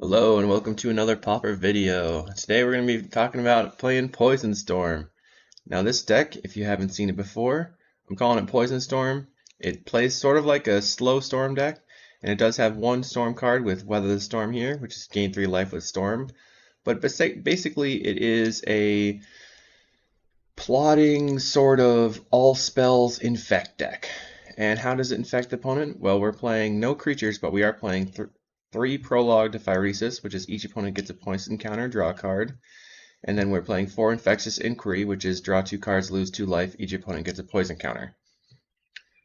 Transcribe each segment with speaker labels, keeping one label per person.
Speaker 1: Hello and welcome to another Pauper video. Today we're going to be talking about playing Poison Storm. Now this deck, if you haven't seen it before, I'm calling it Poison Storm. It plays sort of like a slow Storm deck, and it does have one Storm card with Weather the Storm here, which is gain 3 life with Storm. But basically it is a plotting sort of all spells infect deck. And how does it infect the opponent? Well, we're playing no creatures, but we are playing 3 Prologue to Phyresis, which is each opponent gets a poison counter, draw a card. And then we're playing 4 Infectious Inquiry, which is draw 2 cards, lose 2 life, each opponent gets a poison counter.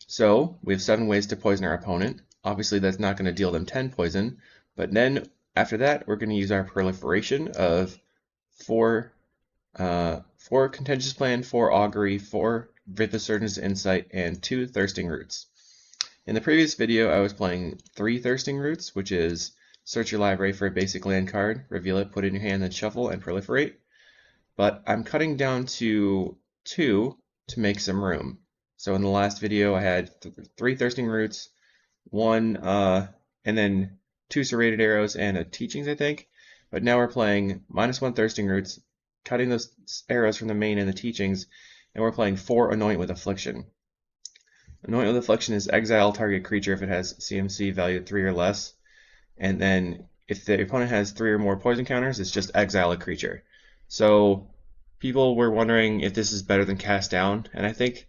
Speaker 1: So we have 7 ways to poison our opponent. Obviously that's not going to deal them 10 poison, but then after that we're going to use our proliferation of 4 Contentious Plan, 4 Augury, 4 Vithasurdent's Insight, and 2 Thirsting Roots. In the previous video, I was playing 3 Thirsting Roots, which is search your library for a basic land card, reveal it, put it in your hand, then shuffle and proliferate. But I'm cutting down to 2 to make some room. So in the last video, I had 3 Thirsting Roots, 1, and then 2 Serrated Arrows and a Teachings, I think. But now we're playing -1 Thirsting Roots, cutting those arrows from the main and the Teachings, and we're playing 4 Anoint with Affliction. Anoint with Affliction is exile target creature if it has CMC valued 3 or less, and then if the opponent has 3 or more poison counters, it's just exile a creature. So people were wondering if this is better than Cast Down, and I think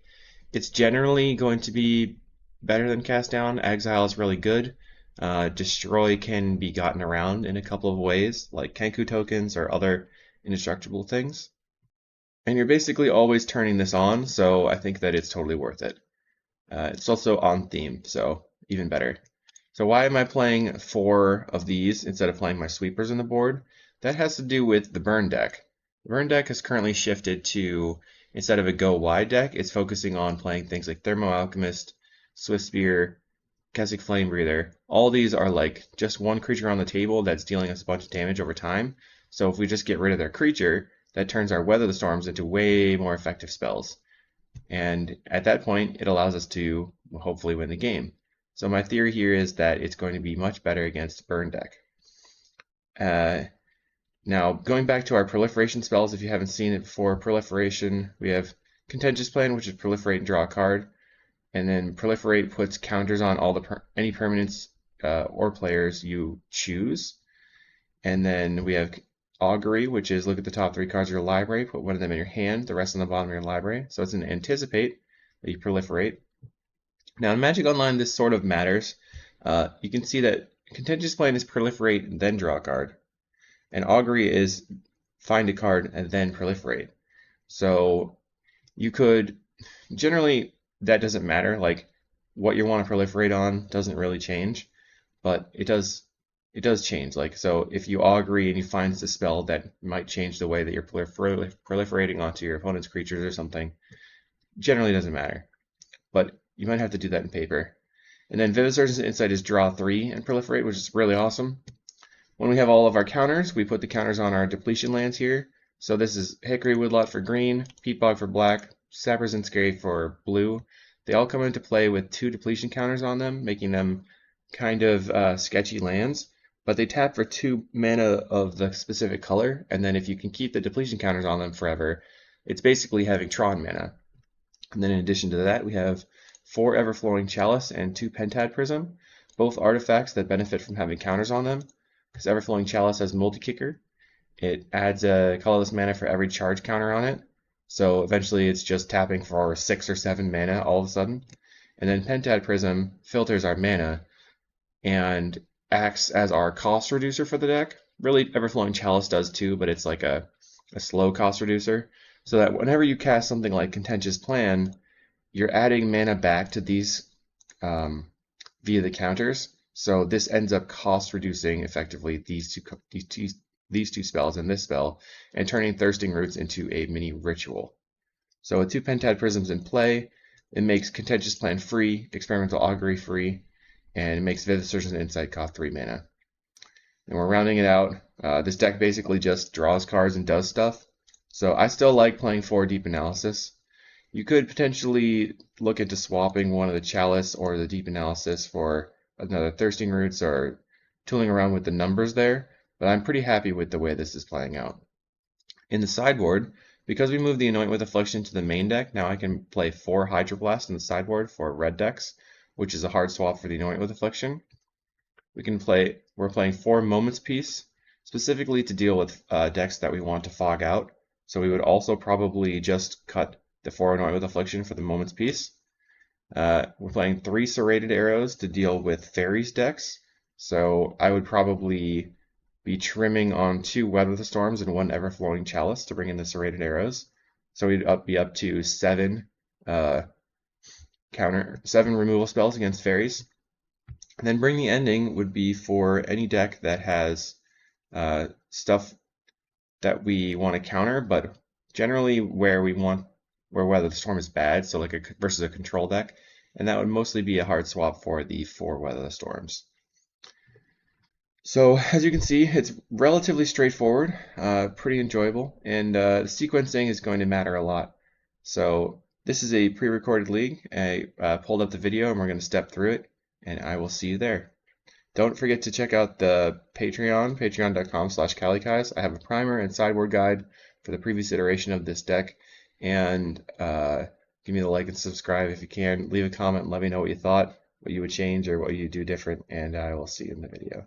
Speaker 1: it's generally going to be better than Cast Down. Exile is really good. Destroy can be gotten around in a couple of ways, like Kenku tokens or other indestructible things. And you're basically always turning this on, so I think that it's totally worth it. It's also on theme, so even better. So why am I playing 4 of these instead of playing my sweepers on the board? That has to do with the burn deck. The burn deck has currently shifted to, instead of a go wide deck, it's focusing on playing things like Thermo, Alchemist, Swift Spear, Keswick Flame Breather. All these are like just one creature on the table that's dealing us a bunch of damage over time. So if we just get rid of their creature, that turns our Weather the Storms into way more effective spells. And at that point, it allows us to hopefully win the game. So my theory here is that it's going to be much better against burn deck. Now, going back to our proliferation spells, if you haven't seen it before, proliferation, we have Contentious Plan, which is proliferate and draw a card. And then proliferate puts counters on all any permanents or players you choose. And then we have Augury, which is look at the top 3 cards of your library, put one of them in your hand, the rest on the bottom of your library. So it's an anticipate that you proliferate. Now in Magic Online, this sort of matters. You can see that Contentious Plan is proliferate, then draw a card. And Augury is find a card and then proliferate. So you could, generally, that doesn't matter. Like, what you want to proliferate on doesn't really change, but it does change. Like, so if you Augury and you find a spell that might change the way that you're proliferating onto your opponent's creatures or something, generally doesn't matter. But you might have to do that in paper. And then Vithasurdent's Insight is draw 3 and proliferate, which is really awesome. When we have all of our counters, we put the counters on our depletion lands here. So this is Hickory Woodlot for green, Peatbog for black, Sapper's Enscare for blue. They all come into play with 2 depletion counters on them, making them kind of sketchy lands. But they tap for 2 mana of the specific color, and then if you can keep the depletion counters on them forever, it's basically having Tron mana. And then in addition to that, we have 4 Everflowing Chalice and 2 Pentad Prism, both artifacts that benefit from having counters on them. Because Everflowing Chalice has Multi-Kicker, it adds a colorless mana for every charge counter on it. So eventually it's just tapping for 6 or 7 mana all of a sudden. And then Pentad Prism filters our mana and acts as our cost reducer for the deck. Really, Everflowing Chalice does too, but it's like a slow cost reducer. So that whenever you cast something like Contentious Plan, you're adding mana back to these via the counters. So this ends up cost reducing effectively these two spells and this spell, and turning Thirsting Roots into a mini ritual. So with 2 Pentad Prisms in play, it makes Contentious Plan free, Experimental Augury free, and it makes Vithasurdent's Insight cost 3 mana. And we're rounding it out. This deck basically just draws cards and does stuff. So I still like playing 4 Deep Analysis. You could potentially look into swapping one of the Chalice or the Deep Analysis for another Thirsting Roots or tooling around with the numbers there, but I'm pretty happy with the way this is playing out. In the sideboard, because we moved the Anoint with Affliction to the main deck, now I can play 4 Hydroblast in the sideboard for red decks, which is a hard swap for the Anoint with Affliction. We're playing 4 Moments Peace, specifically to deal with decks that we want to fog out. So we would also probably just cut the 4 Anoint with Affliction for the Moments Peace. We're playing 3 Serrated Arrows to deal with Fairies decks. So I would probably be trimming on 2 Weather the Storms and 1 Everflowing Chalice to bring in the Serrated Arrows. So we'd be up to 7 removal spells against Fairies. And then Bring the Ending would be for any deck that has stuff that we want to counter, but generally where Weather the Storm is bad, so like versus a control deck, and that would mostly be a hard swap for the 4 Weather the Storms. So as you can see, it's relatively straightforward, pretty enjoyable, and the sequencing is going to matter a lot. So this is a pre-recorded league. I pulled up the video and we're going to step through it, and I will see you there. Don't forget to check out the Patreon, patreon.com/calicais. I have a primer and sideboard guide for the previous iteration of this deck, and give me the like and subscribe if you can. Leave a comment and let me know what you thought, what you would change, or what you do different, and I will see you in the video.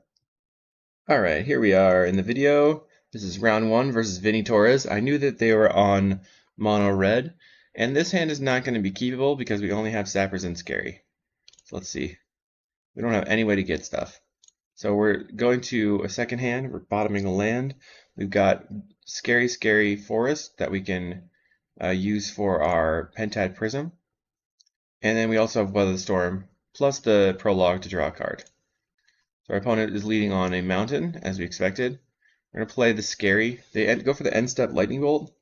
Speaker 1: Alright, here we are in the video. This is round 1 versus Vinny Torres. I knew that they were on mono red, and this hand is not going to be keepable because we only have Sappers and Scary. So let's see. We don't have any way to get stuff. So we're going to a second hand. We're bottoming a land. We've got Scary Forest that we can use for our Pentad Prism. And then we also have Weather the Storm, plus the Prologue to draw a card. So our opponent is leading on a mountain, as we expected. We're going to play the Scary. They go for the end step Lightning Bolt.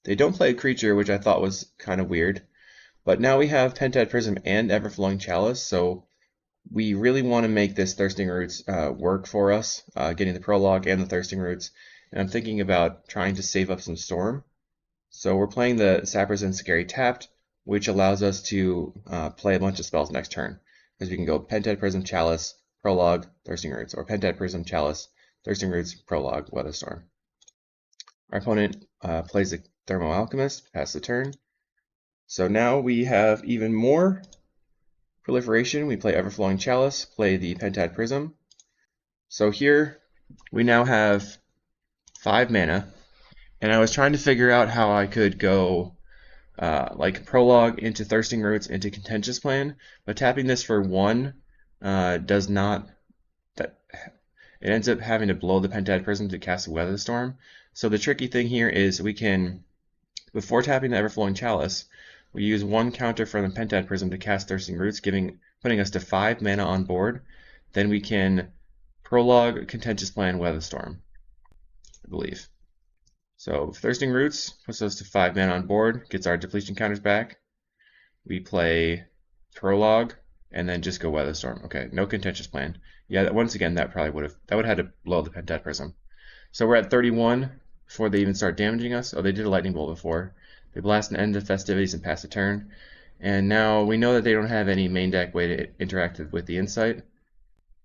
Speaker 1: They don't play a creature, which I thought was kind of weird. But now we have Pentad Prism and Everflowing Chalice, so we really want to make this Thirsting Roots work for us, getting the Prologue and the Thirsting Roots. And I'm thinking about trying to save up some Storm. So we're playing the Sappers and Scary tapped, which allows us to play a bunch of spells next turn. Because we can go Pentad Prism, Chalice, Prologue, Thirsting Roots, or Pentad Prism, Chalice, Thirsting Roots, Prologue, Weather Storm. Our opponent plays the Thermo Alchemist, pass the turn. So now we have even more proliferation. We play Everflowing Chalice, play the Pentad Prism. So here we now have 5 mana, and I was trying to figure out how I could go like Prologue into Thirsting Roots into Contentious Plan, but tapping this for 1 does not. It ends up having to blow the Pentad Prism to cast a Weather Storm. So the tricky thing here is we can, before tapping the Everflowing Chalice, we use 1 counter from the Pentad Prism to cast Thirsting Roots, putting us to 5 mana on board. Then we can Prologue, Contentious Plan, Weather Storm, I believe. So Thirsting Roots puts us to 5 mana on board, gets our depletion counters back. We play Prologue, and then just go Weather Storm. Okay, no Contentious Plan. Yeah, once again, that would have had to blow the Pentad Prism. So we're at 31 before they even start damaging us. Oh, they did a Lightning Bolt before. They blast and end the festivities and pass the turn. And now we know that they don't have any main deck way to interact with the Insight.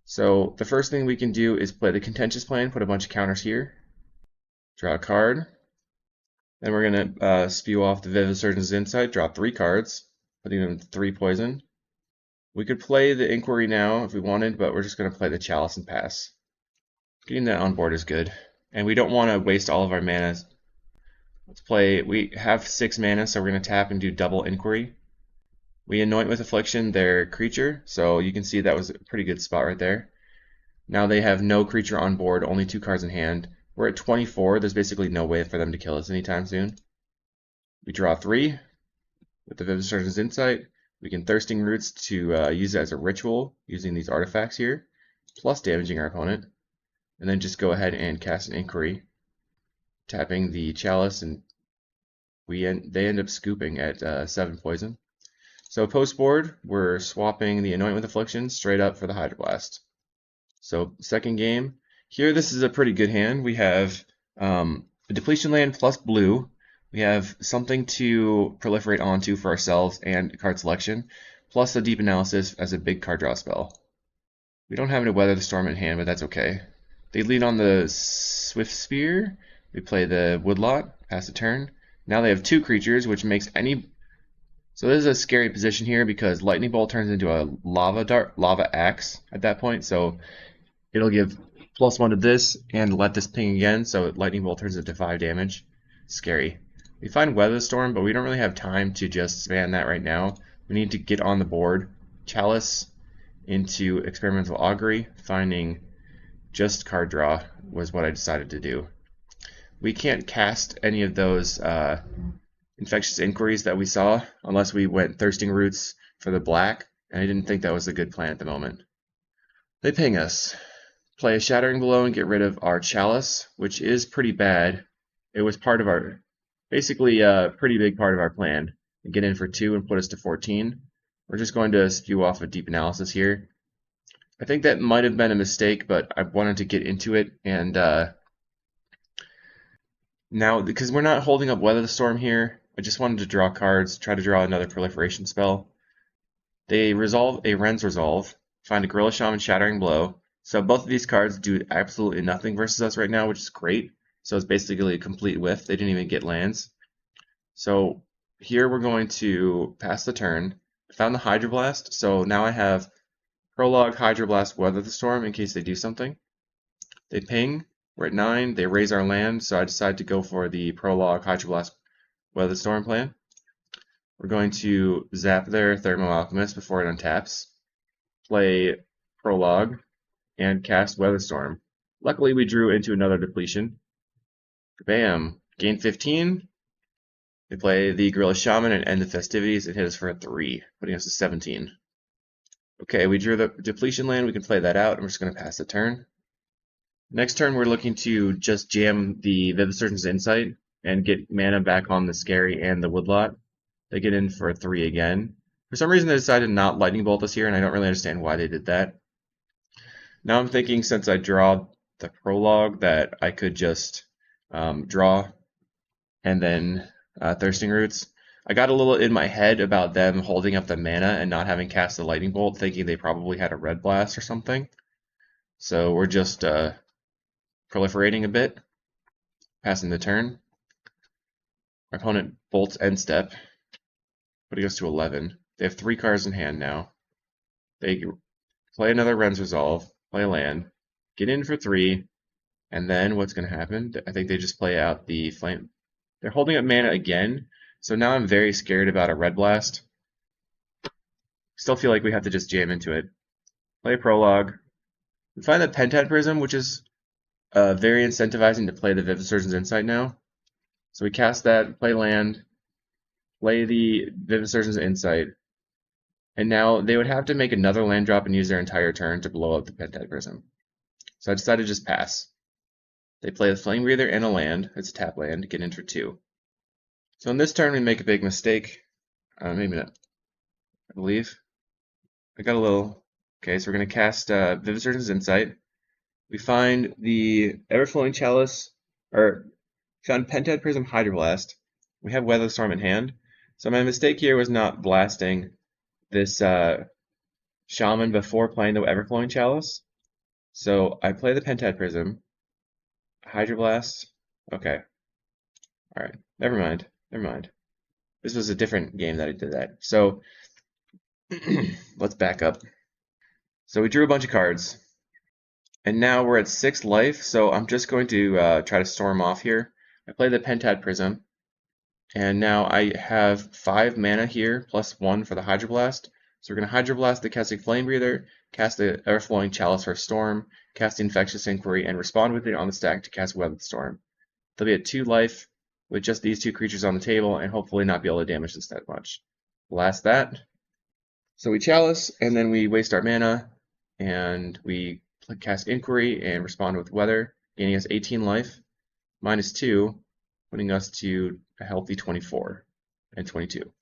Speaker 1: So the first thing we can do is play the Contentious Plan, put a bunch of counters here, draw a card. Then we're going to spew off the Vivisurgeon's Insight, draw 3 cards, putting them 3 poison. We could play the Inquiry now if we wanted, but we're just going to play the Chalice and pass. Getting that on board is good. And we don't want to waste all of our mana. Let's play, we have 6 mana, so we're going to tap and do double Inquiry. We Anoint with Affliction their creature, so you can see that was a pretty good spot right there. Now they have no creature on board, only 2 cards in hand. We're at 24, there's basically no way for them to kill us anytime soon. We draw 3 with the Vivisurgeon's Insight. We can Thirsting Roots to use it as a ritual, using these artifacts here, plus damaging our opponent. And then just go ahead and cast an Inquiry, tapping the Chalice, and they end up scooping at 7 poison. So post board, we're swapping the Anoint with Affliction straight up for the Hydroblast. So second game, here this is a pretty good hand. We have a Depletion Land plus blue. We have something to proliferate onto for ourselves and card selection, plus a Deep Analysis as a big card draw spell. We don't have any Weather the Storm in hand, but that's okay. They lead on the Swift Spear. We play the Woodlot, pass the turn. Now they have 2 creatures, which makes any... So this is a scary position here because Lightning Bolt turns into a Lava Axe at that point, so it'll give +1 to this and let this ping again, so Lightning Bolt turns into 5 damage. Scary. We find Weather Storm, but we don't really have time to just spam that right now. We need to get on the board. Chalice into Experimental Augury, finding just card draw was what I decided to do. We can't cast any of those Infectious Inquiries that we saw unless we went Thirsting Roots for the black, and I didn't think that was a good plan at the moment. They ping us. Play a Shattering Blow and get rid of our Chalice, which is pretty bad. It was part of our, basically a pretty big part of our plan. Get in for 2 and put us to 14. We're just going to spew off a Deep Analysis here. I think that might have been a mistake, but I wanted to get into it, and now, because we're not holding up Weather the Storm here, I just wanted to draw cards, try to draw another Proliferation spell. They resolve a Ren's Resolve, find a Gorilla Shaman Shattering Blow. So both of these cards do absolutely nothing versus us right now, which is great. So it's basically a complete whiff. They didn't even get lands. So here we're going to pass the turn. I found the Hydroblast, so now I have Prologue, Hydroblast, Weather the Storm in case they do something. They ping. We're at 9. They raise our land, so I decide to go for the Prologue, Hydroblast, Weather the Storm plan. We're going to zap their Thermo Alchemist before it untaps, play Prologue, and cast Weatherstorm. Luckily, we drew into another depletion. Bam! Gain 15. They play the Gorilla Shaman and end the festivities and hit us for a 3, putting us to 17. Okay, we drew the depletion land. We can play that out. I'm just going to pass the turn. Next turn, we're looking to just jam the Vivid Surgeon's Insight and get mana back on the Scary and the Woodlot. They get in for a 3 again. For some reason, they decided not Lightning Bolt us here, and I don't really understand why they did that. Now I'm thinking, since I draw the Prologue, that I could just draw and then Thirsting Roots. I got a little in my head about them holding up the mana and not having cast the Lightning Bolt, thinking they probably had a Red Blast or something. So we're just proliferating a bit, passing the turn. Our opponent bolts end step, putting us to 11. They have 3 cards in hand now. They play another Ren's Resolve, play a land, get in for 3, and then what's going to happen? I think they just play out the Flame. They're holding up mana again, so now I'm very scared about a Red Blast. Still feel like we have to just jam into it. Play Prologue. We find the Pentad Prism, which is very incentivizing to play the Vivid Surgeon's Insight now. So we cast that, play land, play the Vivid Surgeon's Insight, and now they would have to make another land drop and use their entire turn to blow up the Pentad Prism. So I decided to just pass. They play the Flame Breather and a land. It's a tap land, get in for 2. So in this turn we make a big mistake. Maybe not. I believe. I got a little... Okay, so we're going to cast Vivid Surgeon's Insight. We find the Everflowing Chalice, or found Pentad Prism Hydroblast. We have Weather Storm in hand. So my mistake here was not blasting this Shaman before playing the Everflowing Chalice. So I play the Pentad Prism, Hydroblast. Okay. Alright, never mind. This was a different game that I did that. So let's back up. So we drew a bunch of cards. And now we're at 6 life, so I'm just going to try to storm off here. I play the Pentad Prism, and now I have 5 mana here, plus 1 for the Hydroblast. So we're going to Hydroblast the Casting Flame Breather, cast the Everflowing Chalice for Storm, cast the Infectious Inquiry, and respond with it on the stack to cast Weather Storm. They'll be at 2 life with just these 2 creatures on the table, and hopefully not be able to damage this that much. Blast that. So we Chalice, and then we waste our mana, and we cast Inquiry and respond with Weather, gaining us 18 life, minus 2, putting us to a healthy 24 and 22.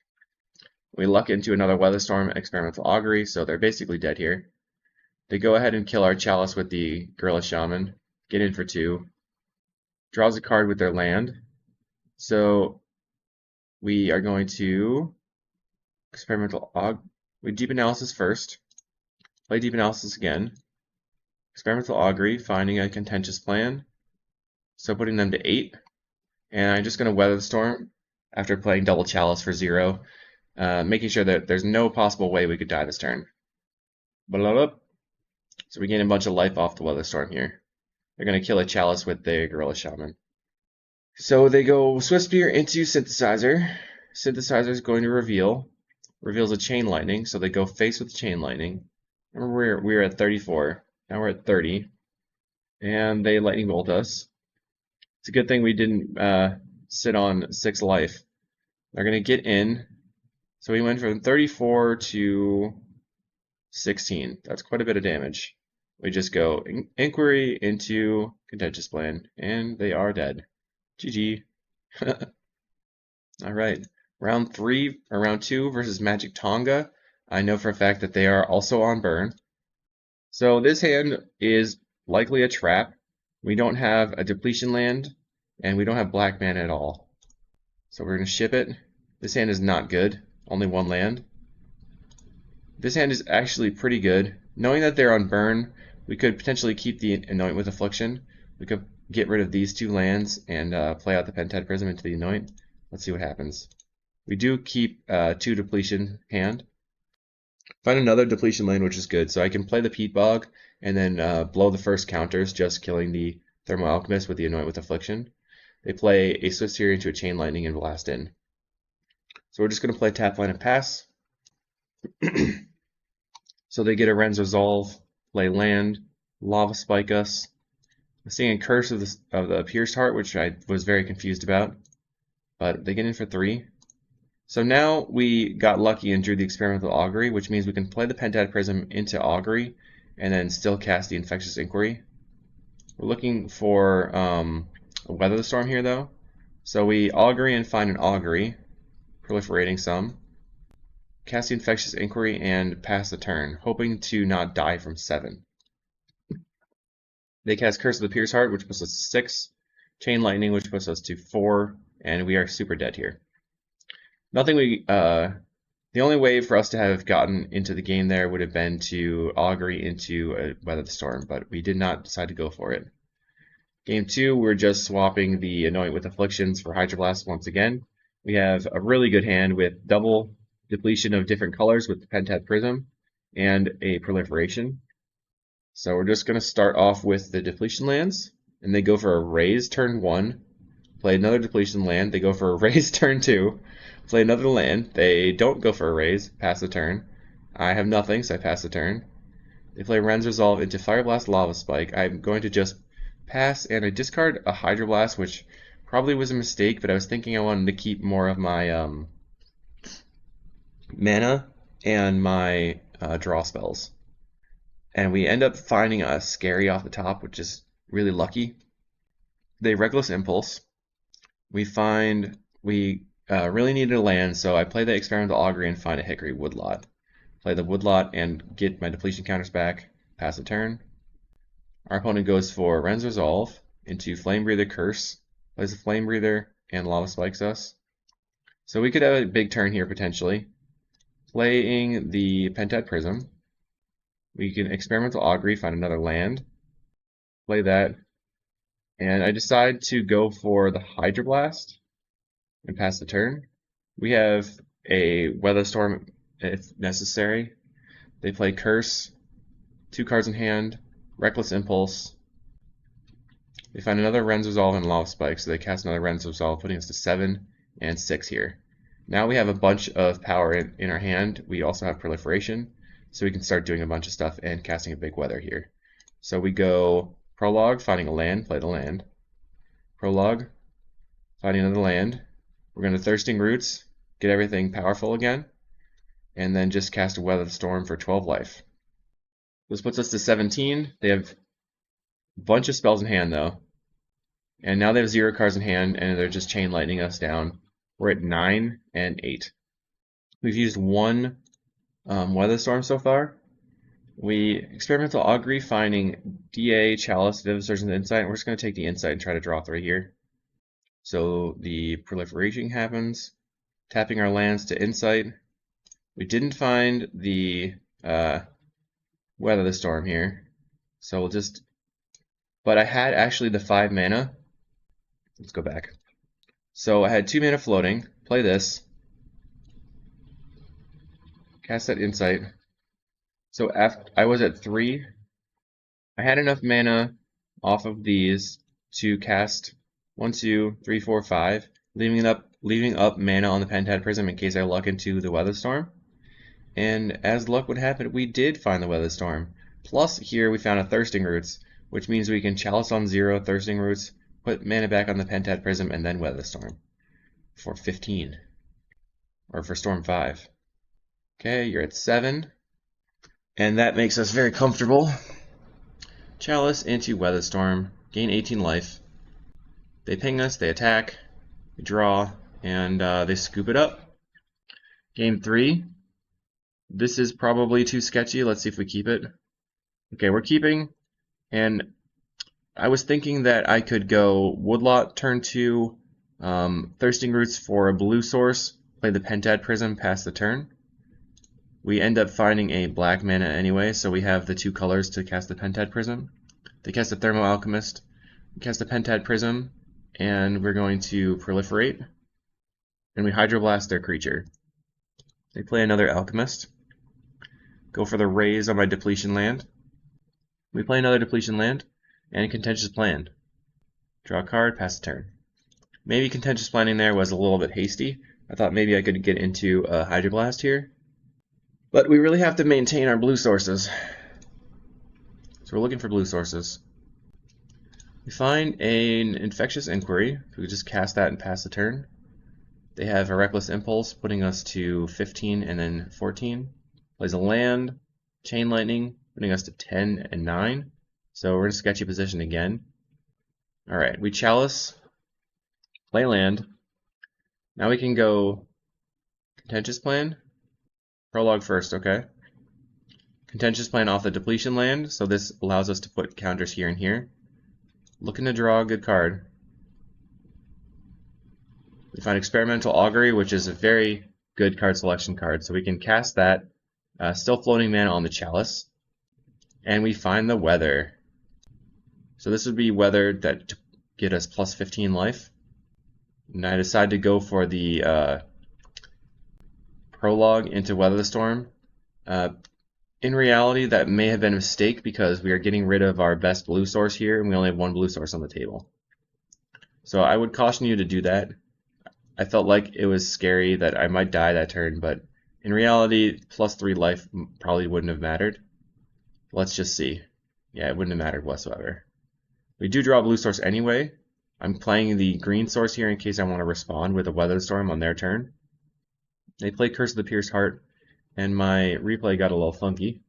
Speaker 1: We luck into another Weather Storm Experimental Augury, so they're basically dead here. They go ahead and kill our Chalice with the Gorilla Shaman, get in for 2, draws a card with their land. So we are going to Experimental Augury. We Deep Analysis first, play Deep Analysis again. Experimental Augury, finding a contentious plan. So putting them to 8. And I'm just going to weather the storm after playing double chalice for 0, making sure that there's no possible way we could die this turn. So we gain a bunch of life off the weather storm here. They're going to kill a chalice with the gorilla shaman. So they go Swift Spear into Synthesizer. Synthesizer is going to reveal. Reveals a chain lightning, so they go face with chain lightning. Remember we were at 34. Now we're at 30. And they lightning bolt us. It's a good thing we didn't sit on 6 life. They're going to get in. So we went from 34 to 16. That's quite a bit of damage. We just go Inquiry into Contentious Plan, and they are dead. GG. Alright. Round 2 versus Magic Tonga. I know for a fact that they are also on burn. So this hand is likely a trap. We don't have a depletion land, and we don't have black mana at all. So we're going to ship it. This hand is not good. Only 1 land. This hand is actually pretty good. Knowing that they're on burn, we could potentially keep the Anoint with Affliction. We could get rid of these 2 lands and play out the Pentad Prism into the Anoint. Let's see what happens. We do keep 2 depletion hand. Find another depletion land, which is good. So I can play the Peat Bog and then blow the first counters, just killing the Thermo Alchemist with the Anoint with Affliction. They play a Swift Spear into a Chain Lightning and blast in. So we're just going to play tap land and pass. So they get a Ren's Resolve, play land, Lava Spike us. I'm seeing a Curse of the Pierced Heart, which I was very confused about. But they get in for 3. So now we got lucky and drew the Experimental Augury, which means we can play the Pentad Prism into Augury and then still cast the Infectious Inquiry. We're looking for Weather the Storm here, though. So we Augury and find an Augury, proliferating some. Cast the Infectious Inquiry and pass the turn, hoping to not die from 7. They cast Curse of the Pierced Heart, which puts us to 6. Chain Lightning, which puts us to 4. And we are super dead here. The only way for us to have gotten into the game there would have been to Augury into Weather the Storm, but we did not decide to go for it. Game 2, we're just swapping the Anoint with Afflictions for Hydroblast once again. We have a really good hand with double depletion of different colors with the Pentad Prism and a proliferation. So we're just going to start off with the depletion lands, and they go for a raise turn 1, play another depletion land, they go for a raise turn 2, play another land, they don't go for a raise, pass the turn. I have nothing, so I pass the turn. They play Ren's Resolve into Fire Blast Lava Spike. I'm going to just pass, and I discard a Hydroblast, which probably was a mistake, but I was thinking I wanted to keep more of my mana and my draw spells. And we end up finding a Scary off the top, which is really lucky. They Reckless Impulse. We really needed a land, so I play the Experimental Augury and find a Hickory Woodlot. Play the Woodlot and get my depletion counters back, pass the turn. Our opponent goes for Ren's Resolve into Flame Breather Curse, plays a Flame Breather, and Lava Spikes us. So we could have a big turn here potentially. Playing the Pentad Prism. We can Experimental Augury, find another land, play that, and I decide to go for the Hydroblast and pass the turn. We have a Weather Storm if necessary. They play Curse, 2 cards in hand, Reckless Impulse. They find another Ren's Resolve and Lava Spike, so they cast another Ren's Resolve, putting us to 7 and 6 here. Now we have a bunch of power in our hand. We also have Proliferation, so we can start doing a bunch of stuff and casting a big weather here. So we go Prologue, finding a land, play the land. Prologue, finding another land. We're going to Thirsting Roots, get everything powerful again, and then just cast a Weather the Storm for 12 life. This puts us to 17. They have a bunch of spells in hand though. And now they have 0 cards in hand, and they're just Chain Lightning us down. We're at 9 and 8. We've used 1 Weather Storm so far. We Experimental Augury, finding DA, Chalice, Vivid Surge, and Insight. And we're just going to take the Insight and try to draw 3 here. So the Proliferation happens, tapping our lands to Insight. We didn't find the Weather the Storm here, So we'll just, but I had actually the 5 mana. Let's go back. So I had 2 mana floating, play this, cast that Insight. So after I was at 3, I had enough mana off of these to cast 1, 2, 3, 4, 5, leaving up mana on the Pentad Prism in case I luck into the Weatherstorm. And as luck would have it, we did find the Weatherstorm. Plus here we found a Thirsting Roots, which means we can Chalice on 0, Thirsting Roots, put mana back on the Pentad Prism, and then Weatherstorm for 15. Or for Storm 5. Okay, you're at 7. And that makes us very comfortable. Chalice into Weatherstorm, gain 18 life. They ping us, they attack, we draw, and they scoop it up. Game 3. This is probably too sketchy. Let's see if we keep it. Okay, we're keeping, and I was thinking that I could go Woodlot turn 2, Thirsting Roots for a blue source, play the Pentad Prism, pass the turn. We end up finding a black mana anyway, so we have the 2 colors to cast the Pentad Prism. They cast the Thermo Alchemist, we cast the Pentad Prism, and we're going to proliferate, and we Hydroblast their creature. They play another Alchemist, go for the raise on my depletion land. We play another depletion land, and Contentious Plan. Draw a card, pass the turn. Maybe Contentious Planning there was a little bit hasty. I thought maybe I could get into a Hydroblast here. But we really have to maintain our blue sources. So we're looking for blue sources. We find an Infectious Inquiry. We just cast that and pass the turn. They have a Reckless Impulse, putting us to 15 and then 14. Plays a land, Chain Lightning, putting us to 10 and 9. So we're in a sketchy position again. Alright, we Chalice, play land. Now we can go Contentious Plan. Prologue first, okay. Contentious Plan off the depletion land, so this allows us to put counters here and here. Looking to draw a good card. We find Experimental Augury, which is a very good card selection card, so we can cast that. Still floating mana on the Chalice. And we find the Weather. So this would be Weather that to get us plus 15 life. And I decide to go for the Prologue into Weather the Storm. In reality, that may have been a mistake because we are getting rid of our best blue source here, and we only have 1 blue source on the table. So I would caution you to do that. I felt like it was scary that I might die that turn, but in reality, plus 3 life probably wouldn't have mattered. Let's just see. Yeah, it wouldn't have mattered whatsoever. We do draw a blue source anyway. I'm playing the green source here in case I want to respond with a Weather Storm on their turn. They play Curse of the Pierced Heart, and my replay got a little funky.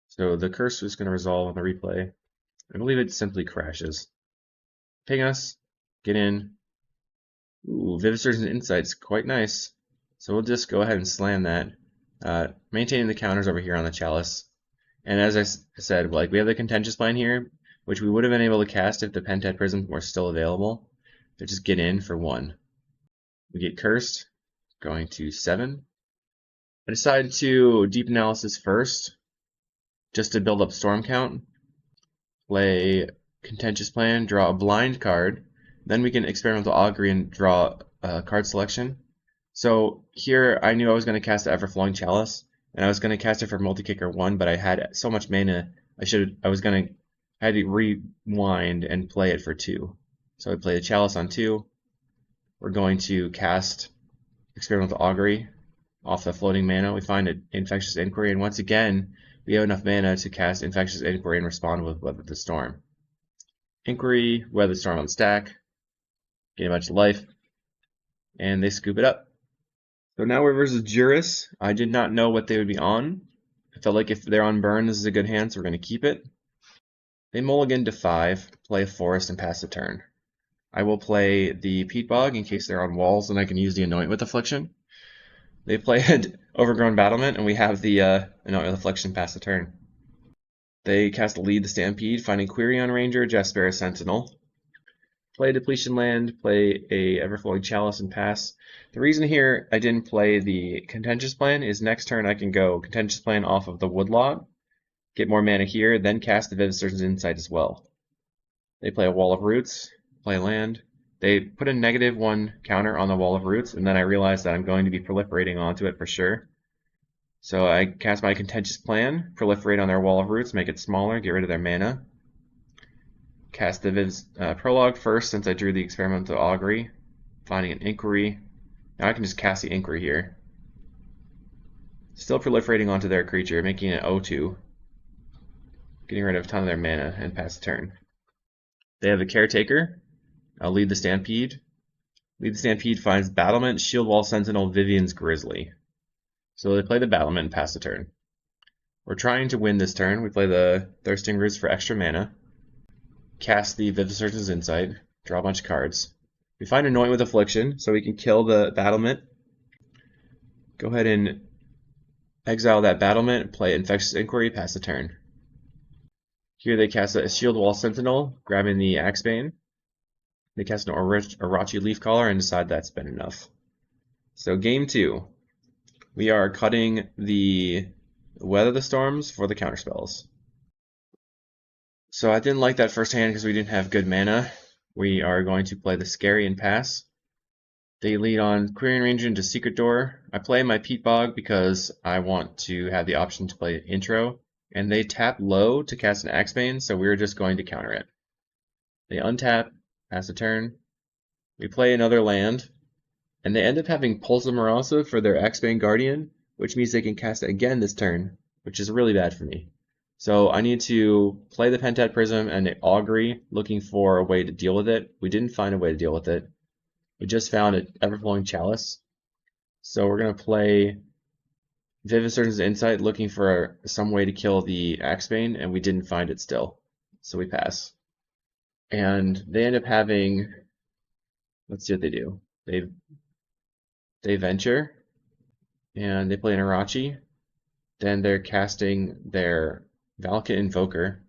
Speaker 1: So the curse is going to resolve on the replay. I believe it simply crashes. Ping us, get in. Ooh, Vivid Surgeon's Insight's quite nice. So we'll just go ahead and slam that. Maintaining the counters over here on the Chalice. And as I said, like we have the Contentious Plan here, which we would have been able to cast if the Pentad Prism were still available. So just get in for 1. We get cursed. Going to 7. I decided to Deep Analysis first, just to build up storm count. Play Contentious Plan, draw a blind card. Then we can Experimental Augury and draw a card selection. So here I knew I was going to cast the Everflowing Chalice, and I was going to cast it for Multi-Kicker 1, but I had so much mana, I had to rewind and play it for 2. So I play the Chalice on 2. We're going to cast Experimental Augury off the floating mana. We find an Infectious Inquiry, and once again, we have enough mana to cast Infectious Inquiry and respond with Weather the Storm. Inquiry, Weather the Storm on the stack, gain a bunch of life, and they scoop it up. So now we're versus Juris. I did not know what they would be on. I felt like if they're on burn, this is a good hand, so we're going to keep it. They mulligan to 5, play a forest, and pass the turn. I will play the Peat Bog in case they're on walls, and I can use the Anoint with Affliction. They play an Overgrown Battlement, and we have the Anoint with Affliction pass the turn. They cast Lead the Stampede, finding Quirion Ranger, Jaspera Sentinel. Play a Depletion Land, play a Everflowing Chalice, and pass. The reason here I didn't play the Contentious Plan is next turn I can go Contentious Plan off of the Woodlot, get more mana here, then cast the Vivisection's Insight as well. They play a Wall of Roots, play land. They put a -1 counter on the Wall of Roots, and then I realized that I'm going to be proliferating onto it for sure. So I cast my Contentious Plan, proliferate on their Wall of Roots, make it smaller, get rid of their mana. Cast the Prologue first since I drew the Experimental Augury, finding an Inquiry. Now I can just cast the Inquiry here. Still proliferating onto their creature, making it 0-2. Getting rid of a ton of their mana and pass the turn. They have a Caretaker. I'll lead the Stampede. Lead the Stampede finds Battlement, Shield Wall Sentinel, Vivian's Grizzly. So they play the Battlement and pass the turn. We're trying to win this turn. We play the Thirsting Roots for extra mana. Cast the Vivisection's Insight. Draw a bunch of cards. We find Anoint with Affliction, so we can kill the Battlement. Go ahead and exile that Battlement, play Infectious Inquiry, pass the turn. Here they cast a Shield Wall Sentinel, grabbing the Axebane. They cast an Orochi Leafcaller and decide that's been enough. So game 2. We are cutting the Weather the Storms for the counterspells. So I didn't like that first hand because we didn't have good mana. We are going to play the Scary and pass. They lead on Querying Ranger into Secret Door. I play my Peat Bog because I want to have the option to play Intro. And they tap low to cast an Axebane, so we're just going to counter it. They untap, pass a turn. We play another land. And they end up having Pulse of Murasa for their Axebane Guardian, which means they can cast it again this turn, which is really bad for me. So I need to play the Pentad Prism and the Augury, looking for a way to deal with it. We didn't find a way to deal with it. We just found an Everflowing Chalice. So we're going to play Vivisection's Insight, looking for some way to kill the Axebane, and we didn't find it still. So we pass. And they end up having, let's see what they do. They venture, and they play an Orochi. Then they're casting their Valakut Invoker.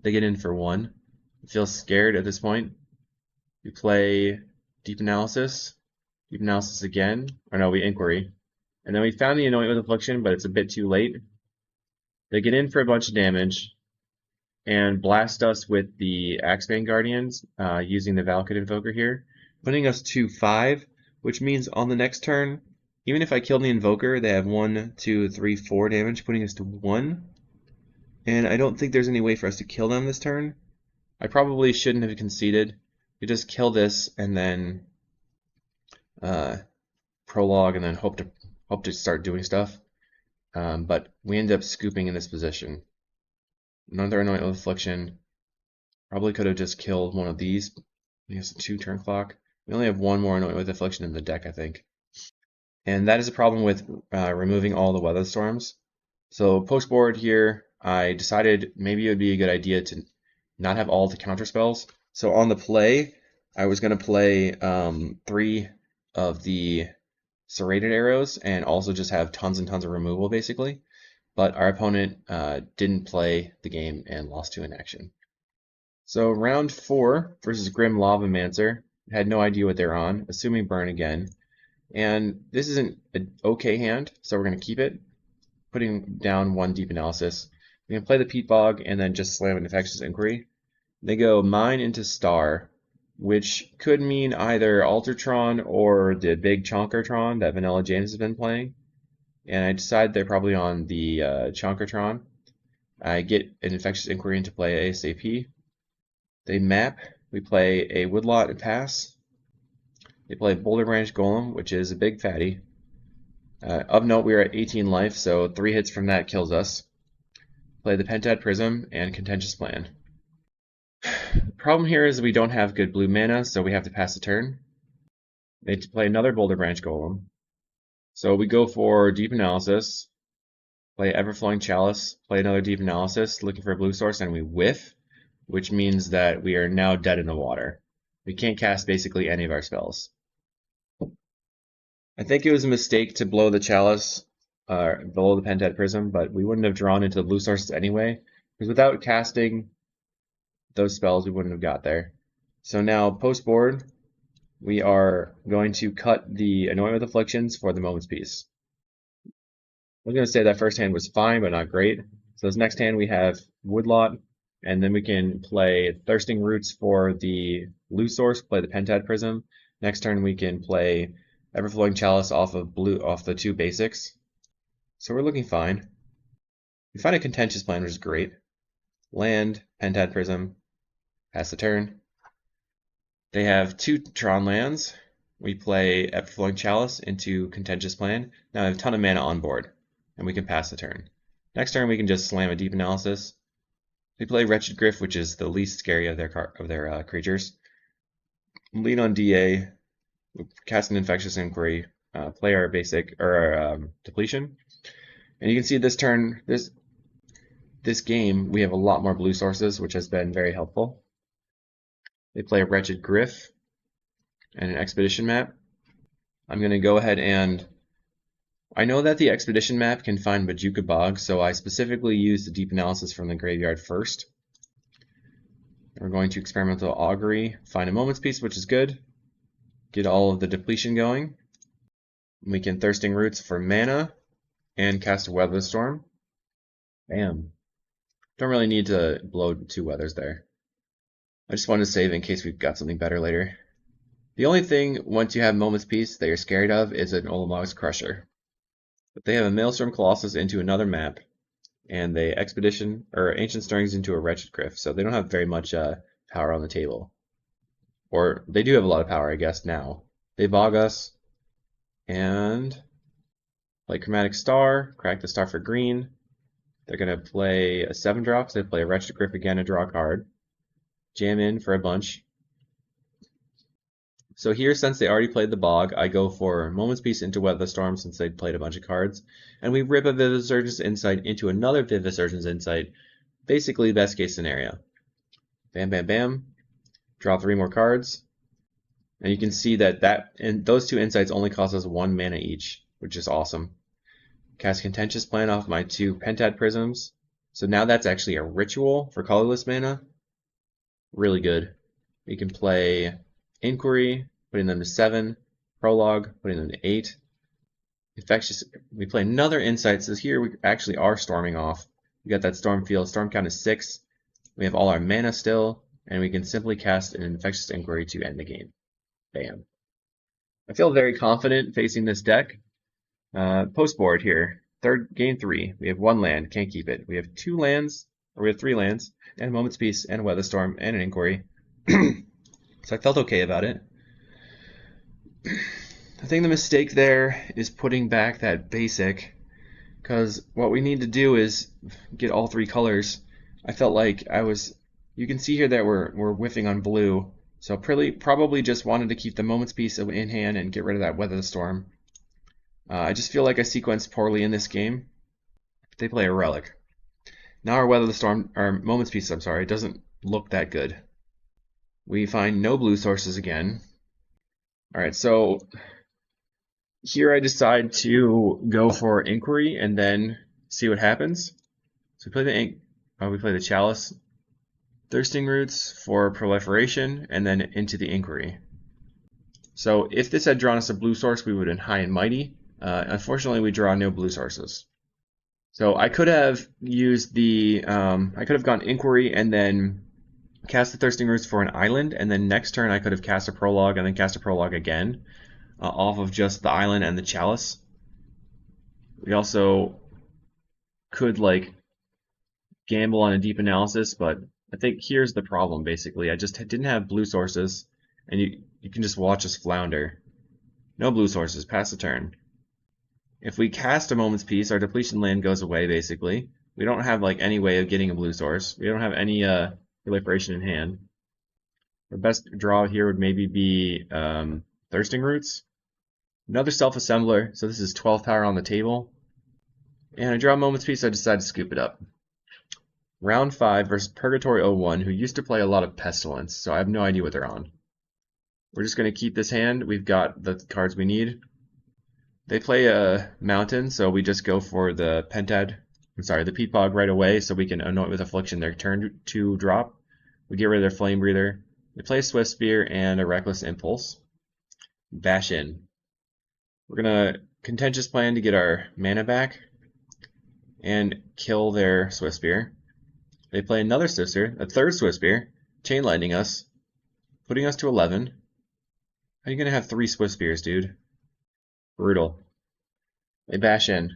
Speaker 1: They get in for 1. I feel scared at this point. We play Deep Analysis again. Or no, we Inquiry. And then we found the Anoint with Affliction, but it's a bit too late. They get in for a bunch of damage and blast us with the Axebane Guardians using the Valakut Invoker here, putting us to 5, which means on the next turn, even if I kill the Invoker, they have 1, 2, 3, 4 damage, putting us to 1. And I don't think there's any way for us to kill them this turn. I probably shouldn't have conceded. We just kill this and then prologue and then hope to start doing stuff. But we end up scooping in this position. Another Anoint with Affliction. Probably could have just killed one of these. He has a 2 turn clock. We only have 1 more Anoint with Affliction in the deck, I think. And that is a problem with removing all the Weather Storms. So post board here, I decided maybe it would be a good idea to not have all the counter spells. So on the play, I was going to play 3 of the Serrated Arrows and also just have tons and tons of removal basically. But our opponent didn't play the game and lost to inaction. So round 4 versus Grim Lavamancer. Had no idea what they're on, assuming burn again. And this is an okay hand, so we're going to keep it, putting down 1 Deep Analysis. We can play the Peat Bog and then just slam an Infectious Inquiry. They go Mine into Star, which could mean either Tron or the big Chonker Tron that Vanilla James has been playing. And I decide they're probably on the Chonker Tron. I get an Infectious Inquiry into play ASAP. They map. We play a Woodlot and pass. They play Boulder Branch Golem, which is a big fatty. Of note, we are at 18 life, so 3 hits from that kills us. Play the Pentad Prism and Contentious Plan. The problem here is we don't have good blue mana, so we have to pass the turn. They play another Boulder Branch Golem. So we go for Deep Analysis, play Everflowing Chalice, play another Deep Analysis, looking for a blue source, and we whiff, which means that we are now dead in the water. We can't cast basically any of our spells. I think it was a mistake to blow the Chalice below the Pentad Prism, but we wouldn't have drawn into the blue sources anyway, because without casting those spells, we wouldn't have got there. So now, post-board, we are going to cut the Anoint with Afflictions for the Moment's Peace. I was going to say that first hand was fine, but not great. So this next hand we have Woodlot, and then we can play Thirsting Roots for the blue source, play the Pentad Prism. Next turn we can play Everflowing Chalice off the two basics. So we're looking fine. We find a Contentious Plan, which is great. Land, Pentad Prism, pass the turn. They have two Tron lands. We play Everflowing Chalice into Contentious Plan. Now I have a ton of mana on board, and we can pass the turn. Next turn we can just slam a Deep Analysis. They play Wretched Griff, which is the least scary of their creatures. Lean on DA, cast an Infectious Inquiry, play our basic or our depletion, and you can see this turn, this game, we have a lot more blue sources, which has been very helpful. They play a Wretched Griff and an Expedition map. I'm going to go ahead and I know that the Expedition map can find Bojuka Bog, so I specifically used the Deep Analysis from the graveyard first. We're going to Experimental Augury, find a Moment's Peace, which is good. Get all of the depletion going. We can Thirsting Roots for mana and cast a Weather the Storm. Bam. Don't really need to blow two weathers there. I just wanted to save in case we've got something better later. The only thing, once you have Moment's Peace, that you're scared of is an Olamog's Crusher. But they have a Maelstrom Colossus into another map, and they Expedition or Ancient Stirrings into a Wretched Griff, so they don't have very much power on the table. Or they do have a lot of power, I guess, now. They bog us, and play Chromatic Star, crack the star for green. They're going to play a 7-drop, so they play a Wretched Griff again and draw a card. Jam in for a bunch. So here, since they already played the Bog, I go for Moment's Peace into Weather the Storm since they played a bunch of cards. And we rip a Vivisurgence Insight into another Vivisurgence Insight. Basically, best case scenario. Bam, bam, bam. Draw 3 more cards. And you can see that those two Insights only cost us 1 mana each, which is awesome. Cast Contentious Plan off my 2 Pentad Prisms. So now that's actually a Ritual for colorless mana. Really good. We can play Inquiry, putting them to 7. Prologue, putting them to 8. Infectious, we play another Insight, so here we actually are storming off. We got that Storm Field, Storm count is 6. We have all our mana still, and we can simply cast an Infectious Inquiry to end the game. Bam. I feel very confident facing this deck. Post board here, game 3. We have 1 land, can't keep it. We have 2 lands, or we have 3 lands, and a Moment's Peace, and a Weather Storm, and an Inquiry. So I felt okay about it. I think the mistake there is putting back that basic, because what we need to do is get all 3 colors. I felt like you can see here that we're whiffing on blue, so probably just wanted to keep the Moment's Peace in hand and get rid of that Weather the Storm. I just feel like I sequenced poorly in this game. They play a Relic. Now our Moment's Peace, doesn't look that good. We find no blue sources again. Alright, so here I decide to go for Inquiry and then see what happens. So we play the Chalice, Thirsting Roots for Proliferation, and then into the Inquiry. So if this had drawn us a blue source, we would have been high and mighty. Unfortunately, we draw no blue sources. So I could have used I could have gone Inquiry and then cast the Thirsting Roots for an island, and then next turn I could have cast a Prologue and then cast a Prologue again off of just the island and the Chalice. We also could gamble on a Deep Analysis, but I think here's the problem basically. I just didn't have blue sources, and you can just watch us flounder. No blue sources, pass the turn. If we cast a Moment's Peace, our depletion land goes away basically. We don't have any way of getting a blue source. We don't have any proliferation in hand. The best draw here would maybe be Thirsting Roots. Another Self-Assembler, so this is 12 power on the table. And I draw a Moment's Peace, so I decide to scoop it up. Round 5 versus Purgatory 01, who used to play a lot of Pestilence, so I have no idea what they're on. We're just going to keep this hand. We've got the cards we need. They play a Mountain, so we just go for the the Peat Bog right away, so we can Anoint with Affliction their turn 2 drop. We get rid of their Flame Breather. They play a Swift Spear and a Reckless Impulse. Bash in. We're going to Contentious Plan to get our mana back. and kill their Swiftspear. They play another Swiftspear, a third Swiftspear, chain lightning us, putting us to 11. How are you going to have 3 Swiftspears, dude? Brutal. They bash in.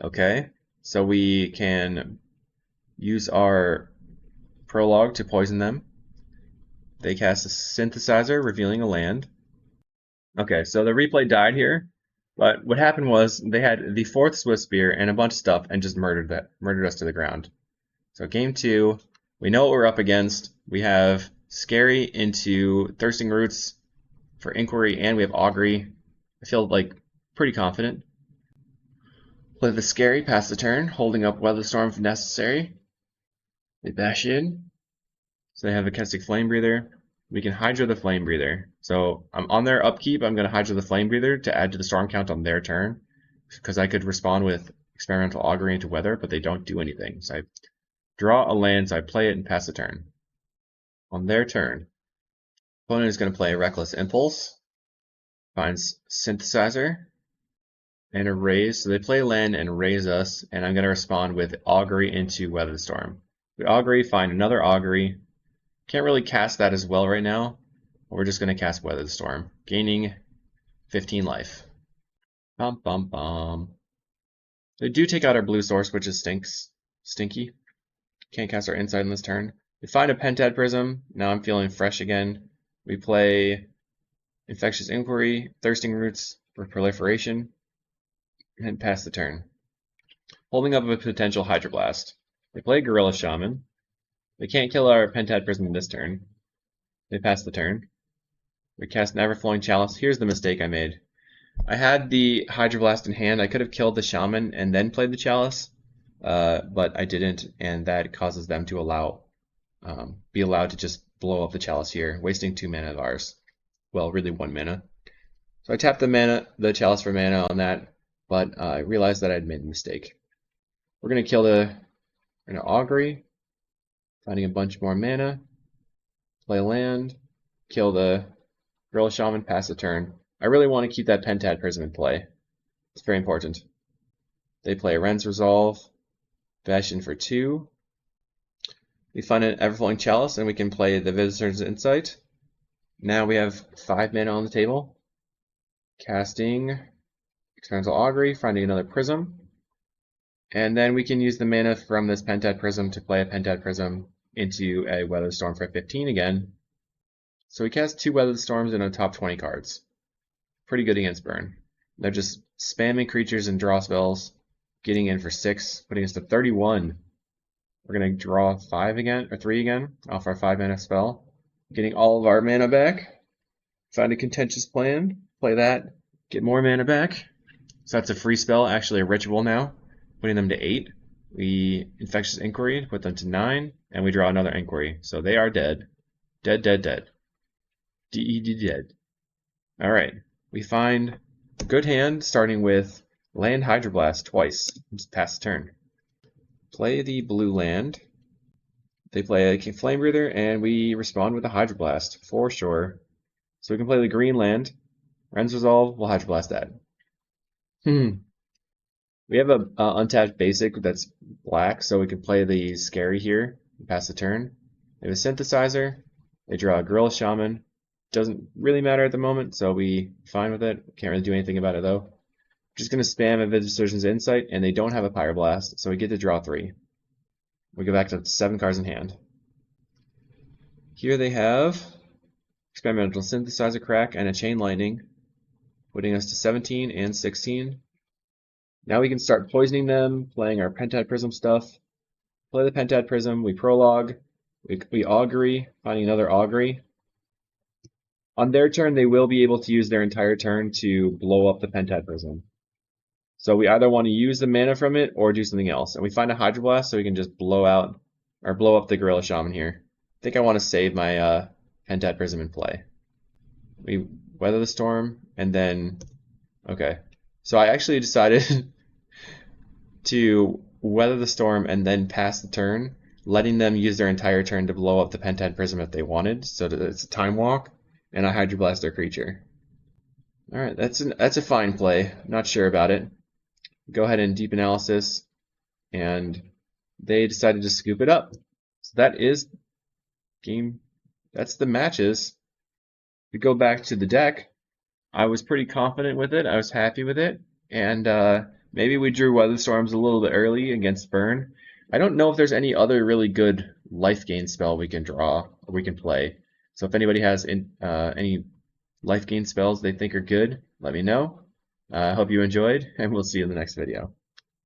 Speaker 1: Okay, so we can use our prologue to poison them. They cast a synthesizer, revealing a land. Okay, so the replay died here, but what happened was they had the 4th Swiftspear and a bunch of stuff and just murdered us to the ground. So game 2, we know what we're up against. We have Scary into Thirsting Roots for Inquiry, and we have Augury. I feel like pretty confident. Play the Scary, pass the turn, holding up Weather Storm if necessary. They bash in. So they have a Kestic Flame Breather. We can Hydra the Flame Breather. So I'm on their upkeep, I'm going to Hydra the Flame Breather to add to the storm count on their turn, because I could respond with Experimental Augury into Weather, but they don't do anything. So I draw a land, so I play it and pass the turn. On their turn, opponent is going to play Reckless Impulse, finds Synthesizer, and a Raise. So they play land and raise us, and I'm going to respond with Augury into Weather the Storm. We Augury, find another Augury. Can't really cast that as well right now. We're just going to cast Weather the Storm, gaining 15 life. Bum bum bum. They do take out our blue source, which is stinky. Can't cast our Insight in this turn. We find a Pentad Prism. Now I'm feeling fresh again. We play Infectious Inquiry, Thirsting Roots for Proliferation, and pass the turn. Holding up a potential Hydroblast. They play Gorilla Shaman. They can't kill our Pentad Prism this turn. They pass the turn. We cast an Everflowing Chalice. Here's the mistake I made. I had the Hydroblast in hand. I could have killed the Shaman and then played the Chalice, but I didn't, and that causes them to be allowed to just blow up the Chalice here, wasting 2 mana of ours. Well, really 1 mana. So I tapped the Chalice for mana on that, but I realized that I'd made a mistake. We're going to kill the Augury, finding a bunch more mana, play land, kill the Gorilla Shaman, pass the turn. I really want to keep that Pentad Prism in play. It's very important. They play Ren's Resolve, bash in for 2. We find an Everflowing Chalice, and we can play the Visitor's Insight. Now we have 5 mana on the table. Casting Experimental Augury, finding another Prism. And then we can use the mana from this Pentad Prism to play a Pentad Prism into a Weather Storm for 15 again. So we cast 2 Weather Storms in our top 20 cards. Pretty good against burn. They're just spamming creatures and draw spells, getting in for 6, putting us to 31. We're going to draw 3 again, off our 5 mana spell, getting all of our mana back. Find a Contentious Plan, play that, get more mana back. So that's a free spell, actually a ritual now, putting them to 8. We Infectious Inquiry, put them to 9, and we draw another Inquiry. So they are dead. Dead, dead, dead. Dead. Alright, we find a good hand, starting with land Hydroblast twice. Just pass the turn. Play the blue land. They play a Flame Breather, and we respond with a Hydroblast, for sure. So we can play the green land. Ren's Resolve, we'll Hydroblast that. We have a untapped basic that's black, so we can play the Scary here and pass the turn. They have a Synthesizer. They draw a Gorilla Shaman. Doesn't really matter at the moment, so we fine with it. Can't really do anything about it though. Just going to spam a Visitor's Insight, and they don't have a Pyroblast, so we get to draw 3. We go back to 7 cards in hand. Here they have Experimental Synthesizer Crack and a Chain Lightning, putting us to 17 and 16. Now we can start poisoning them, playing our Pentad Prism stuff. Play the Pentad Prism, we Prologue, we Augury, finding another Augury. On their turn, they will be able to use their entire turn to blow up the Pentad Prism. So we either want to use the mana from it or do something else. And we find a Hydroblast so we can just blow up the Gorilla Shaman here. I think I want to save my Pentad Prism in play. We Weather the Storm, and then... Okay. So I actually decided to Weather the Storm and then pass the turn, letting them use their entire turn to blow up the Pentad Prism if they wanted, so that it's a time walk, and I Hydroblast their creature. Alright, that's a fine play. Not sure about it. Go ahead and Deep Analysis. and they decided to scoop it up. So that is game. That's the matches. To go back to the deck, I was pretty confident with it. I was happy with it, and maybe we drew Weather Storms a little bit early against Burn. I don't know if there's any other really good life gain spell we can draw or we can play. So if anybody has any life gain spells they think are good, let me know. I hope you enjoyed, and we'll see you in the next video.